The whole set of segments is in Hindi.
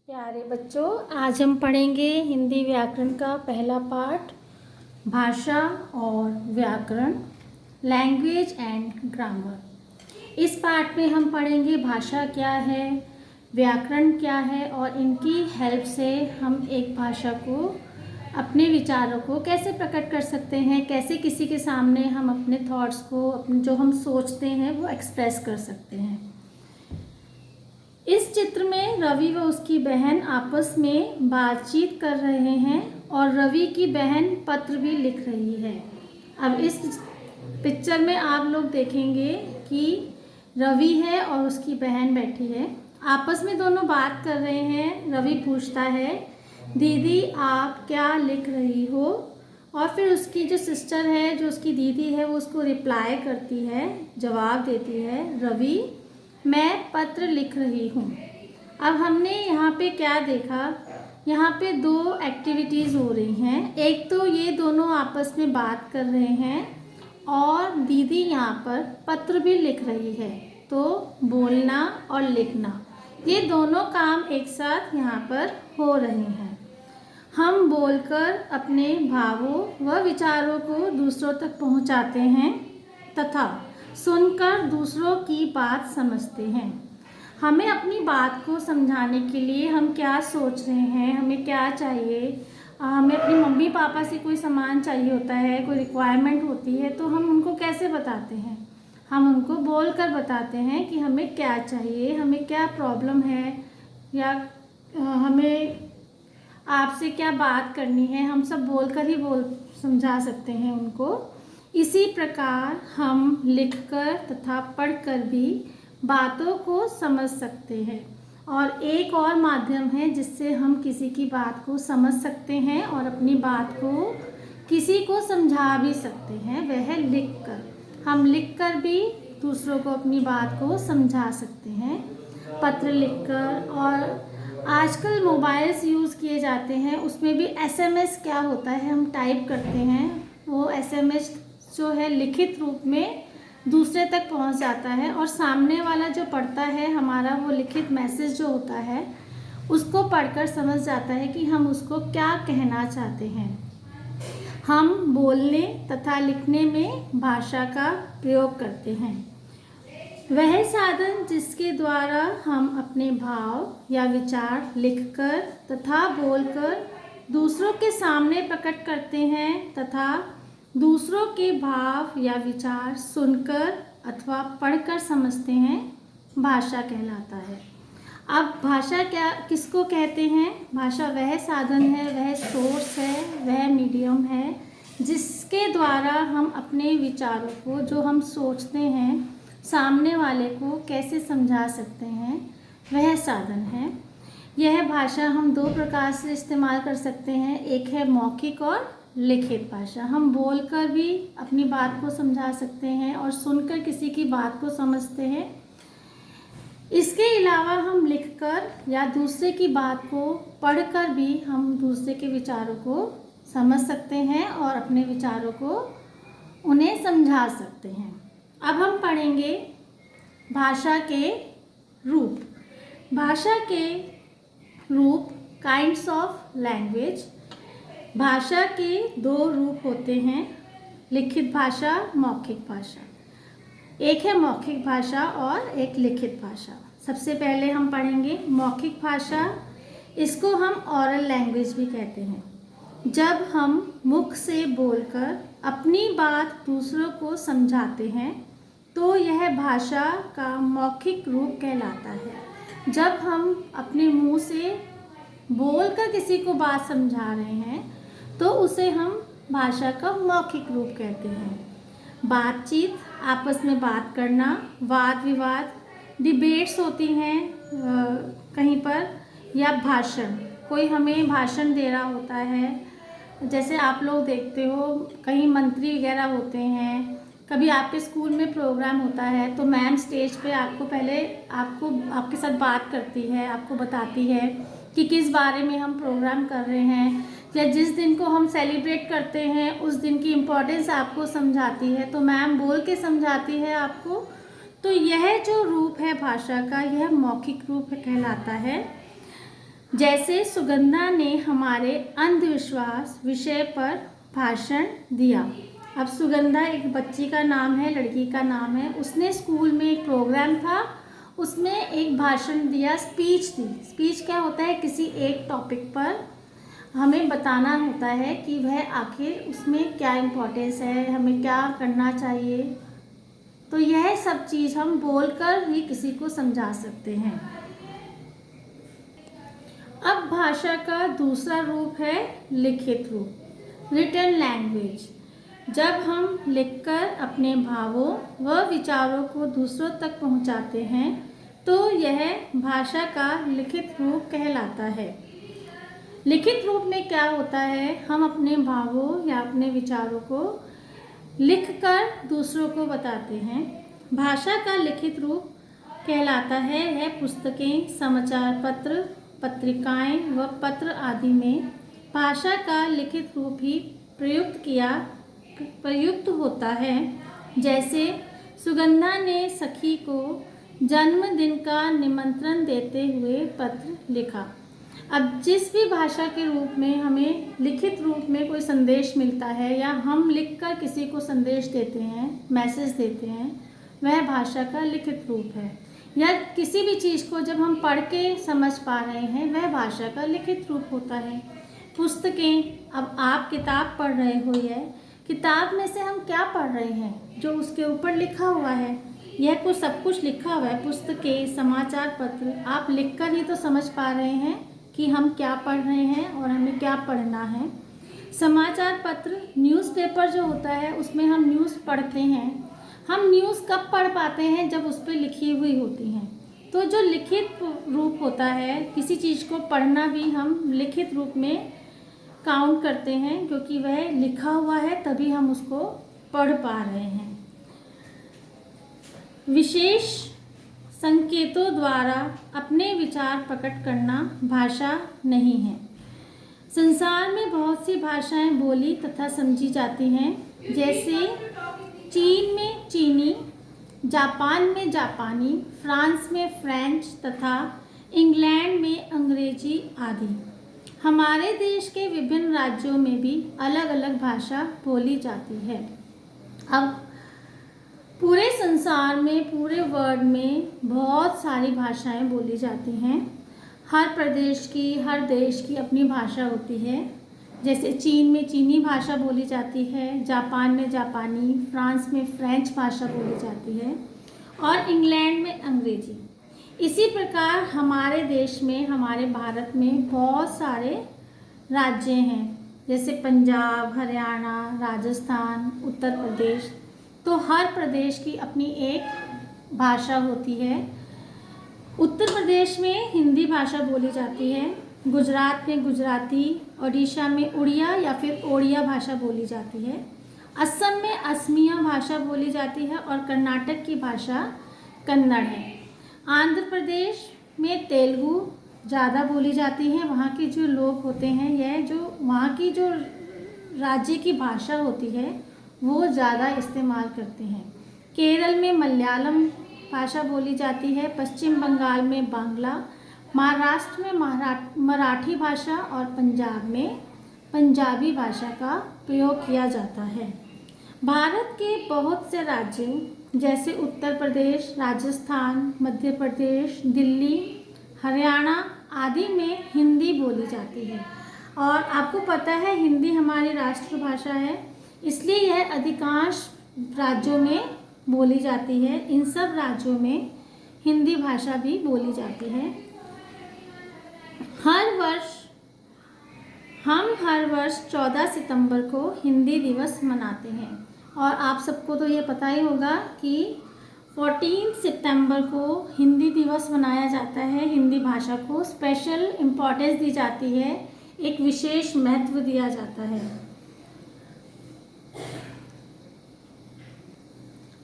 प्यारे बच्चों, आज हम पढ़ेंगे हिंदी व्याकरण का पहला पाठ, भाषा और व्याकरण, लैंग्वेज एंड ग्रामर। इस पाठ में हम पढ़ेंगे भाषा क्या है, व्याकरण क्या है और इनकी हेल्प से हम एक भाषा को, अपने विचारों को कैसे प्रकट कर सकते हैं, कैसे किसी के सामने हम अपने थॉट्स को, अपने जो हम सोचते हैं वो एक्सप्रेस कर सकते हैं। इस चित्र में रवि व उसकी बहन आपस में बातचीत कर रहे हैं और रवि की बहन पत्र भी लिख रही है। अब इस पिक्चर में आप लोग देखेंगे कि रवि है और उसकी बहन बैठी है, आपस में दोनों बात कर रहे हैं। रवि पूछता है, दीदी आप क्या लिख रही हो? और फिर उसकी जो सिस्टर है, जो उसकी दीदी है, वो उसको रिप्लाई करती है, जवाब देती है, रवि मैं पत्र लिख रही हूँ। अब हमने यहाँ पे क्या देखा, यहाँ पे दो एक्टिविटीज़ हो रही हैं। एक तो ये दोनों आपस में बात कर रहे हैं और दीदी यहाँ पर पत्र भी लिख रही है। तो बोलना और लिखना, ये दोनों काम एक साथ यहाँ पर हो रहे हैं। हम बोलकर अपने भावों व विचारों को दूसरों तक पहुँचाते हैं तथा सुनकर दूसरों की बात समझते हैं। हमें अपनी बात को समझाने के लिए हम क्या सोच रहे हैं, हमें क्या चाहिए, हमें अपनी मम्मी पापा से कोई सामान चाहिए होता है, कोई रिक्वायरमेंट होती है, तो हम उनको कैसे बताते हैं? हम उनको बोल कर बताते हैं कि हमें क्या चाहिए, हमें क्या प्रॉब्लम है, या हमें आपसे क्या बात करनी है। हम सब बोलकर ही समझा सकते हैं उनको। इसी प्रकार हम लिखकर तथा पढ़कर भी बातों को समझ सकते हैं। और एक और माध्यम है जिससे हम किसी की बात को समझ सकते हैं और अपनी बात को किसी को समझा भी सकते हैं, वह है लिखकर। हम लिखकर भी दूसरों को अपनी बात को समझा सकते हैं, पत्र लिखकर। और आजकल मोबाइल्स यूज़ किए जाते हैं, उसमें भी एसएमएस क्या होता है, हम टाइप करते हैं, वो एसएमएस जो है लिखित रूप में दूसरे तक पहुंच जाता है और सामने वाला जो पढ़ता है हमारा वो लिखित मैसेज जो होता है उसको पढ़कर समझ जाता है कि हम उसको क्या कहना चाहते हैं। हम बोलने तथा लिखने में भाषा का प्रयोग करते हैं। वह साधन जिसके द्वारा हम अपने भाव या विचार लिखकर तथा बोलकर दूसरों के सामने प्रकट करते हैं तथा दूसरों के भाव या विचार सुनकर अथवा पढ़कर समझते हैं, भाषा कहलाता है। अब भाषा क्या, किसको कहते हैं? भाषा वह साधन है, वह सोर्स है, वह मीडियम है जिसके द्वारा हम अपने विचारों को, जो हम सोचते हैं, सामने वाले को कैसे समझा सकते हैं, वह साधन है। यह भाषा हम दो प्रकार से इस्तेमाल कर सकते हैं, एक है मौखिक और लिखित भाषा। हम बोलकर भी अपनी बात को समझा सकते हैं और सुनकर किसी की बात को समझते हैं। इसके अलावा हम लिखकर या दूसरे की बात को पढ़कर भी हम दूसरे के विचारों को समझ सकते हैं और अपने विचारों को उन्हें समझा सकते हैं। अब हम पढ़ेंगे भाषा के रूप। भाषा के रूप, काइंड्स ऑफ लैंग्वेज। भाषा के दो रूप होते हैं, लिखित भाषा, मौखिक भाषा। एक है मौखिक भाषा और एक लिखित भाषा। सबसे पहले हम पढ़ेंगे मौखिक भाषा। इसको हम ऑरल लैंग्वेज भी कहते हैं। जब हम मुख से बोलकर अपनी बात दूसरों को समझाते हैं तो यह भाषा का मौखिक रूप कहलाता है। जब हम अपने मुंह से बोलकर किसी को बात समझा रहे हैं तो उसे हम भाषा का मौखिक रूप कहते हैं। बातचीत, आपस में बात करना, वाद विवाद, डिबेट्स होती हैं कहीं पर, या भाषण, कोई हमें भाषण दे रहा होता है। जैसे आप लोग देखते हो कहीं मंत्री वगैरह होते हैं, कभी आपके स्कूल में प्रोग्राम होता है तो मैम स्टेज पे आपको पहले आपके साथ बात करती है, आपको बताती है कि किस बारे में हम प्रोग्राम कर रहे हैं, या जिस दिन को हम सेलिब्रेट करते हैं उस दिन की इम्पोर्टेंस आपको समझाती है, तो मैम बोल के समझाती है आपको। तो यह जो रूप है भाषा का, यह मौखिक रूप कहलाता है। जैसे सुगंधा ने हमारे अंधविश्वास विषय पर भाषण दिया। अब सुगंधा एक बच्ची का नाम है, लड़की का नाम है। उसने स्कूल में एक प्रोग्राम था, उसमें एक भाषण दिया, स्पीच दी। स्पीच क्या होता है? किसी एक टॉपिक पर हमें बताना होता है कि वह आखिर उसमें क्या इम्पोर्टेंस है, हमें क्या करना चाहिए। तो यह सब चीज़ हम बोलकर ही किसी को समझा सकते हैं। अब भाषा का दूसरा रूप है लिखित रूप, रिटन लैंग्वेज। जब हम लिखकर अपने भावों व विचारों को दूसरों तक पहुंचाते हैं तो यह भाषा का लिखित रूप कहलाता है। लिखित रूप में क्या होता है? हम अपने भावों या अपने विचारों को लिखकर दूसरों को बताते हैं। भाषा का लिखित रूप कहलाता है यह पुस्तकें, समाचार पत्र, पत्रिकाएं व पत्र आदि में भाषा का लिखित रूप ही प्रयुक्त होता है। जैसे सुगंधा ने सखी को जन्मदिन का निमंत्रण देते हुए पत्र लिखा। अब जिस भी भाषा के रूप में हमें लिखित रूप में कोई संदेश मिलता है या हम लिखकर किसी को संदेश देते हैं, मैसेज देते हैं, वह भाषा का लिखित रूप है। या किसी भी चीज़ को जब हम पढ़ के समझ पा रहे हैं, वह भाषा का लिखित रूप होता है। पुस्तकें, अब आप किताब पढ़ रहे हो, यह किताब में से हम क्या पढ़ रहे हैं? जो उसके ऊपर लिखा हुआ है, यह कुछ सब कुछ लिखा हुआ है। पुस्तकें, समाचार पत्र, आप लिखकर ही तो समझ पा रहे हैं कि हम क्या पढ़ रहे हैं और हमें क्या पढ़ना है। समाचार पत्र, न्यूज़पेपर जो होता है, उसमें हम न्यूज़ पढ़ते हैं। हम न्यूज़ कब पढ़ पाते हैं? जब उस पर लिखी हुई होती हैं। तो जो लिखित रूप होता है, किसी चीज़ को पढ़ना भी हम लिखित रूप में काउंट करते हैं, क्योंकि वह लिखा हुआ है तभी हम उसको पढ़ पा रहे हैं। विशेष संकेतों द्वारा अपने विचार प्रकट करना भाषा नहीं है। संसार में बहुत सी भाषाएं बोली तथा समझी जाती हैं, जैसे चीन में चीनी, जापान में जापानी, फ्रांस में फ्रेंच तथा इंग्लैंड में अंग्रेजी आदि। हमारे देश के विभिन्न राज्यों में भी अलग अलग भाषा बोली जाती है। अब पूरे संसार में, पूरे वर्ल्ड में बहुत सारी भाषाएं बोली जाती हैं। हर प्रदेश की, हर देश की अपनी भाषा होती है। जैसे चीन में चीनी भाषा बोली जाती है, जापान में जापानी, फ्रांस में फ्रेंच भाषा बोली जाती है और इंग्लैंड में अंग्रेजी। इसी प्रकार हमारे देश में, हमारे भारत में बहुत सारे राज्य हैं, जैसे पंजाब, हरियाणा, राजस्थान, उत्तर प्रदेश। तो हर प्रदेश की अपनी एक भाषा होती है। उत्तर प्रदेश में हिंदी भाषा बोली जाती है, गुजरात में गुजराती, ओडिशा में उड़िया या फिर ओड़िया भाषा बोली जाती है, असम में असमिया भाषा बोली जाती है और कर्नाटक की भाषा कन्नड़ है। आंध्र प्रदेश में तेलुगु ज़्यादा बोली जाती है। वहाँ के जो लोग होते हैं, यह जो वहाँ की जो राज्य की भाषा होती है वो ज़्यादा इस्तेमाल करते हैं। केरल में मलयालम भाषा बोली जाती है, पश्चिम बंगाल में बांग्ला, महाराष्ट्र में मराठी भाषा और पंजाब में पंजाबी भाषा का प्रयोग किया जाता है। भारत के बहुत से राज्यों जैसे उत्तर प्रदेश, राजस्थान, मध्य प्रदेश, दिल्ली, हरियाणा आदि में हिंदी बोली जाती है। और आपको पता है हिंदी हमारी राष्ट्रभाषा है, इसलिए यह अधिकांश राज्यों में बोली जाती है। इन सब राज्यों में हिंदी भाषा भी बोली जाती है। हम हर वर्ष 14 सितंबर को हिंदी दिवस मनाते हैं और आप सबको तो ये पता ही होगा कि 14 सितंबर को हिंदी दिवस मनाया जाता है। हिंदी भाषा को स्पेशल इम्पोर्टेंस दी जाती है, एक विशेष महत्व दिया जाता है।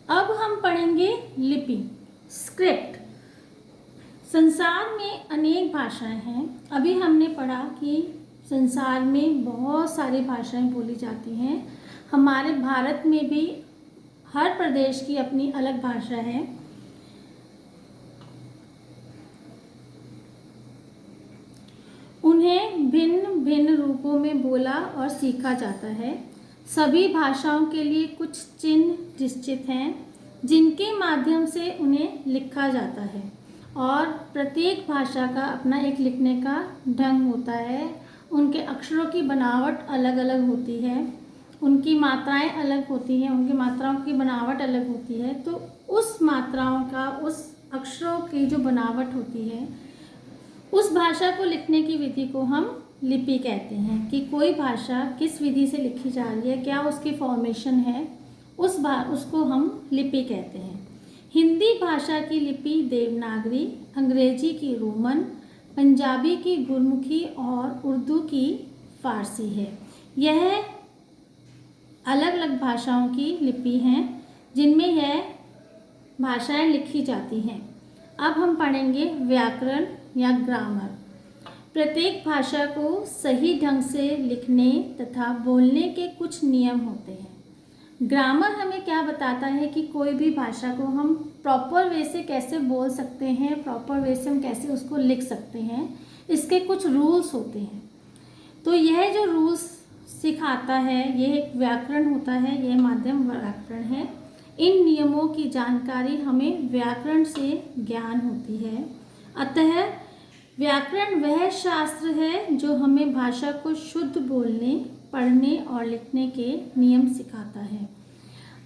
अब हम पढ़ेंगे लिपि, स्क्रिप्ट। संसार में अनेक भाषाएं हैं। अभी हमने पढ़ा कि संसार में बहुत सारी भाषाएं बोली जाती हैं। हमारे भारत में भी हर प्रदेश की अपनी अलग भाषा है। उन्हें भिन्न भिन्न रूपों में बोला और सीखा जाता है। सभी भाषाओं के लिए कुछ चिन्ह निश्चित हैं जिनके माध्यम से उन्हें लिखा जाता है और प्रत्येक भाषा का अपना एक लिखने का ढंग होता है। उनके अक्षरों की बनावट अलग अलग होती है, उनकी मात्राएं अलग होती हैं, उनकी मात्राओं की बनावट अलग होती है। तो उस मात्राओं का, उस अक्षरों की जो बनावट होती है, उस भाषा को लिखने की विधि को हम लिपि कहते हैं कि कोई भाषा किस विधि से लिखी जा रही है, क्या उसकी फॉर्मेशन है, उसको हम लिपि कहते हैं। हिंदी भाषा की लिपि देवनागरी, अंग्रेजी की रोमन, पंजाबी की गुरमुखी और उर्दू की फारसी है। यह अलग अलग भाषाओं की लिपि हैं जिनमें यह भाषाएं लिखी जाती हैं। अब हम पढ़ेंगे व्याकरण या ग्रामर। प्रत्येक भाषा को सही ढंग से लिखने तथा बोलने के कुछ नियम होते हैं। ग्रामर हमें क्या बताता है कि कोई भी भाषा को हम प्रॉपर वे से कैसे बोल सकते हैं, प्रॉपर वे से हम कैसे उसको लिख सकते हैं, इसके कुछ रूल्स होते हैं। तो यह जो रूल्स सिखाता है, यह एक व्याकरण होता है, यह माध्यम व्याकरण है। इन नियमों की जानकारी हमें व्याकरण से ज्ञान होती है। अतः व्याकरण वह शास्त्र है जो हमें भाषा को शुद्ध बोलने, पढ़ने और लिखने के नियम सिखाता है।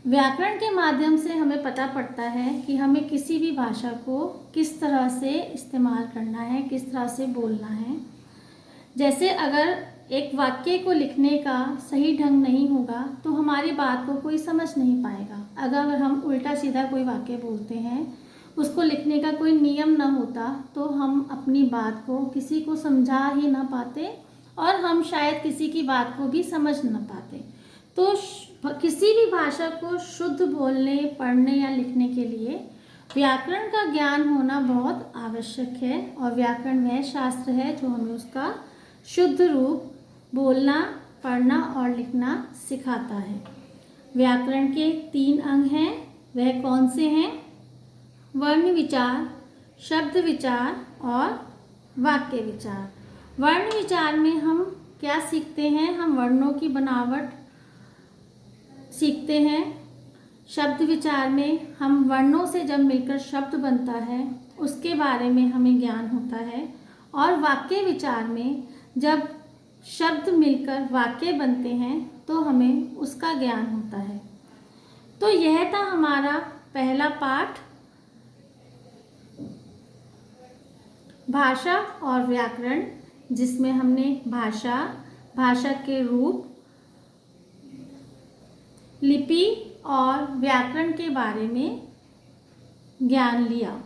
व्याकरण के माध्यम से हमें पता पड़ता है कि हमें किसी भी भाषा को किस तरह से इस्तेमाल करना है, किस तरह से बोलना है। जैसे अगर एक वाक्य को लिखने का सही ढंग नहीं होगा तो हमारी बात को कोई समझ नहीं पाएगा। अगर हम उल्टा सीधा कोई वाक्य बोलते हैं, उसको लिखने का कोई नियम ना होता तो हम अपनी बात को किसी को समझा ही ना पाते और हम शायद किसी की बात को भी समझ ना पाते। तो किसी भी भाषा को शुद्ध बोलने, पढ़ने या लिखने के लिए व्याकरण का ज्ञान होना बहुत आवश्यक है। और व्याकरण वह शास्त्र है जो हमें उसका शुद्ध रूप बोलना, पढ़ना और लिखना सिखाता है। व्याकरण के 3 अंग हैं, वह कौन से हैं? वर्ण विचार, शब्द विचार और वाक्य विचार। वर्ण विचार में हम क्या सीखते हैं? हम वर्णों की बनावट सीखते हैं। शब्द विचार में हम वर्णों से जब मिलकर शब्द बनता है उसके बारे में हमें ज्ञान होता है। और वाक्य विचार में जब शब्द मिलकर वाक्य बनते हैं तो हमें उसका ज्ञान होता है। तो यह था हमारा पहला पाठ, भाषा और व्याकरण, जिसमें हमने भाषा, भाषा के रूप, लिपि और व्याकरण के बारे में ज्ञान लिया।